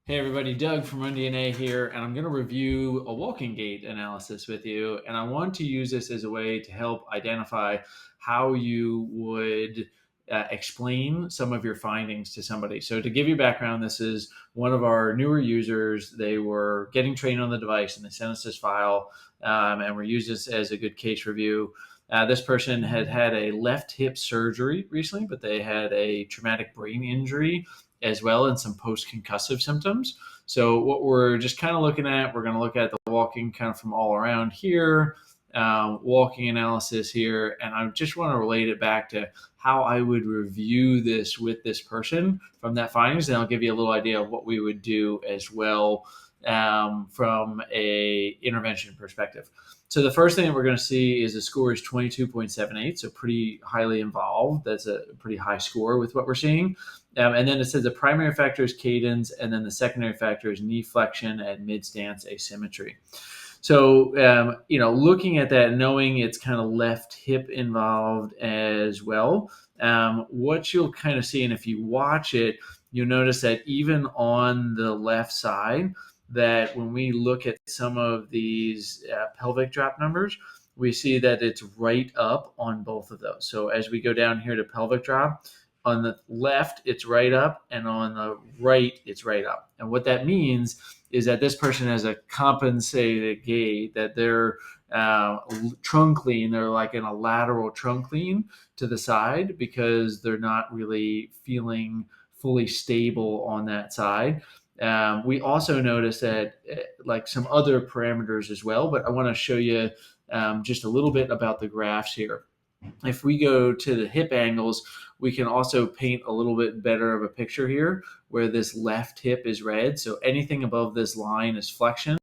Hey everybody, Doug from Run DNA here, and I'm going to review a walking gait analysis with you. And I want to use this as a way to help identify how you would explain some of your findings to somebody. So, to give you background, this is one of our newer users. They were getting trained on the device, and they sent us this file, and we used this as a good case review. This person had had a left hip surgery recently, but they had a traumatic brain injury as well and some post-concussive symptoms. So what we're just kind of looking at, we're going to look at the walking kind of from all around here, walking analysis here, and I just want to relate it back to how I would review this with this person from that findings, and I'll give you a little idea of what we would do as well from a intervention perspective. So the first thing that we're going to see is the score is 22.78, so pretty highly involved. That's a pretty high score with what we're seeing. And then it says the primary factor is cadence, and then the secondary factor is knee flexion and mid-stance asymmetry. So, looking at that, knowing it's kind of left hip involved as well, what you'll kind of see, and if you watch it, you'll notice that even on the left side, that when we look at some of these pelvic drop numbers, we see that it's right up on both of those. So as we go down here to pelvic drop, on the left, it's right up, and on the right, it's right up. And what that means is that this person has a compensated gait, that they're trunk lean, they're like in a lateral trunk lean to the side because they're not really feeling fully stable on that side. We also notice that like some other parameters as well, but I want to show you just a little bit about the graphs here. If we go to the hip angles, we can also paint a little bit better of a picture here where this left hip is red. So anything above this line is flexion,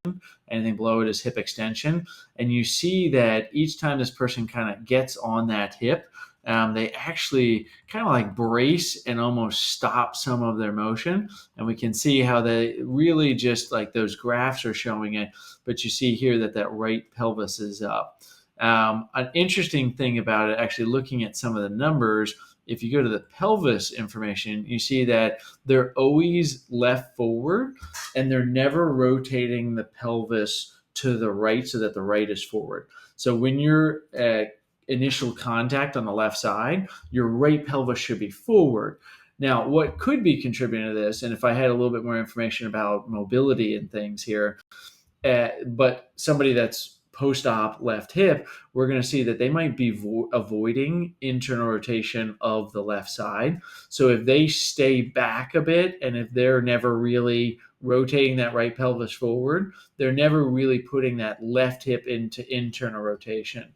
anything below it is hip extension. And you see that each time this person kind of gets on that hip, they actually kind of like brace and almost stop some of their motion. And we can see how they really just like those graphs are showing it. But you see here that that right pelvis is up. An interesting thing about it, actually looking at some of the numbers, if you go to the pelvis information, you see that they're always left forward and they're never rotating the pelvis to the right so that the right is forward. So when you're at initial contact on the left side, your right pelvis should be forward. Now, what could be contributing to this, and if I had a little bit more information about mobility and things here, but somebody that's post-op left hip, we're going to see that they might be avoiding internal rotation of the left side. So if they stay back a bit and if they're never really rotating that right pelvis forward, they're never really putting that left hip into internal rotation.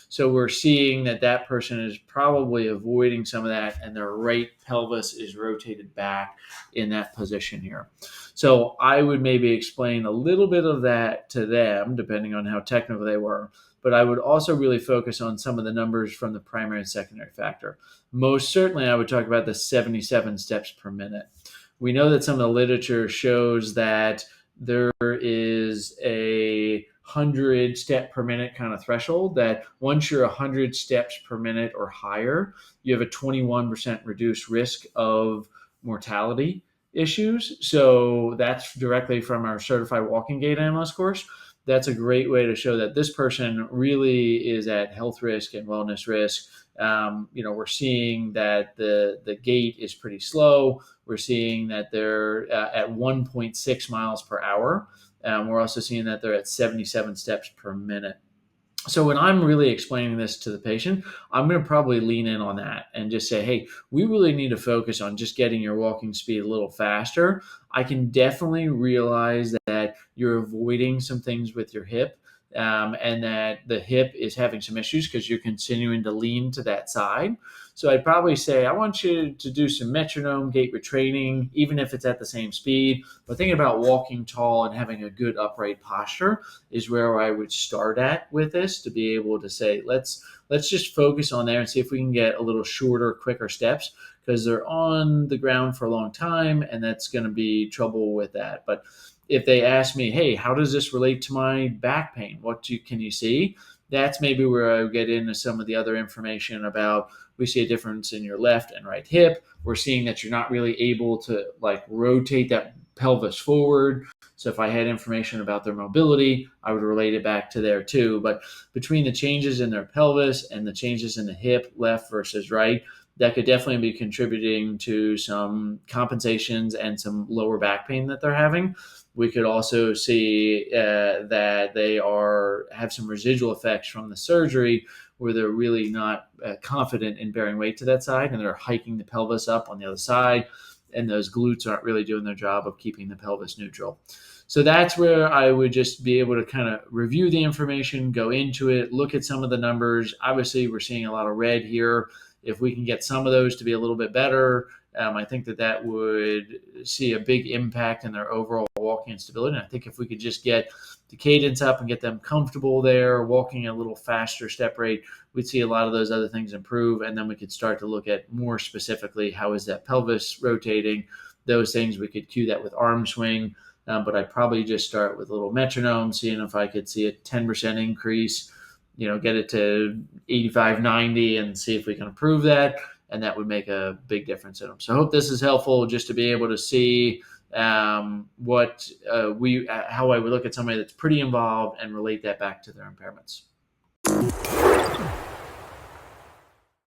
So we're seeing that that person is probably avoiding some of that, and their right pelvis is rotated back in that position here. So I would maybe explain a little bit of that to them, depending on how technical they were. But I would also really focus on some of the numbers from the primary and secondary factor. Most certainly, I would talk about the 77 steps per minute. We know that some of the literature shows that there is a 100 step per minute kind of threshold, that once you're 100 steps per minute or higher, you have a 21% reduced risk of mortality issues. So that's directly from our certified walking gait analyst course. That's a great way to show that this person really is at health risk and wellness risk. We're seeing that the gait is pretty slow. We're seeing that they're at 1.6 miles per hour. We're also seeing that they're at 77 steps per minute. So when I'm really explaining this to the patient, I'm going to probably lean in on that and just say, hey, we really need to focus on just getting your walking speed a little faster. I can definitely realize that you're avoiding some things with your hip, and that the hip is having some issues because you're continuing to lean to that side. So I'd probably say, I want you to do some metronome gait retraining, even if it's at the same speed. But thinking about walking tall and having a good upright posture is where I would start at with this, to be able to say, let's just focus on there and see if we can get a little shorter, quicker steps, because they're on the ground for a long time, and that's going to be trouble with that. But if they ask me, hey, how does this relate to my back pain? Can you see? That's maybe where I would get into some of the other information about, we see a difference in your left and right hip. We're seeing that you're not really able to like rotate that pelvis forward. So if I had information about their mobility, I would relate it back to there too. But between the changes in their pelvis and the changes in the hip, left versus right, that could definitely be contributing to some compensations and some lower back pain that they're having. We could also see that they have some residual effects from the surgery where they're really not confident in bearing weight to that side, and they're hiking the pelvis up on the other side, and those glutes aren't really doing their job of keeping the pelvis neutral. So that's where I would just be able to kind of review the information, go into it, look at some of the numbers. Obviously, we're seeing a lot of red here. If we can get some of those to be a little bit better, I think that would see a big impact in their overall walking stability. And I think if we could just get the cadence up and get them comfortable there, walking a little faster step rate, we'd see a lot of those other things improve. And then we could start to look at more specifically, how is that pelvis rotating? Those things, we could cue that with arm swing. But I'd probably just start with a little metronome, seeing if I could see a 10% increase, get it to 85, 90, and see if we can improve that. And that would make a big difference in them. So I hope this is helpful, just to be able to see how I would look at somebody that's pretty involved and relate that back to their impairments.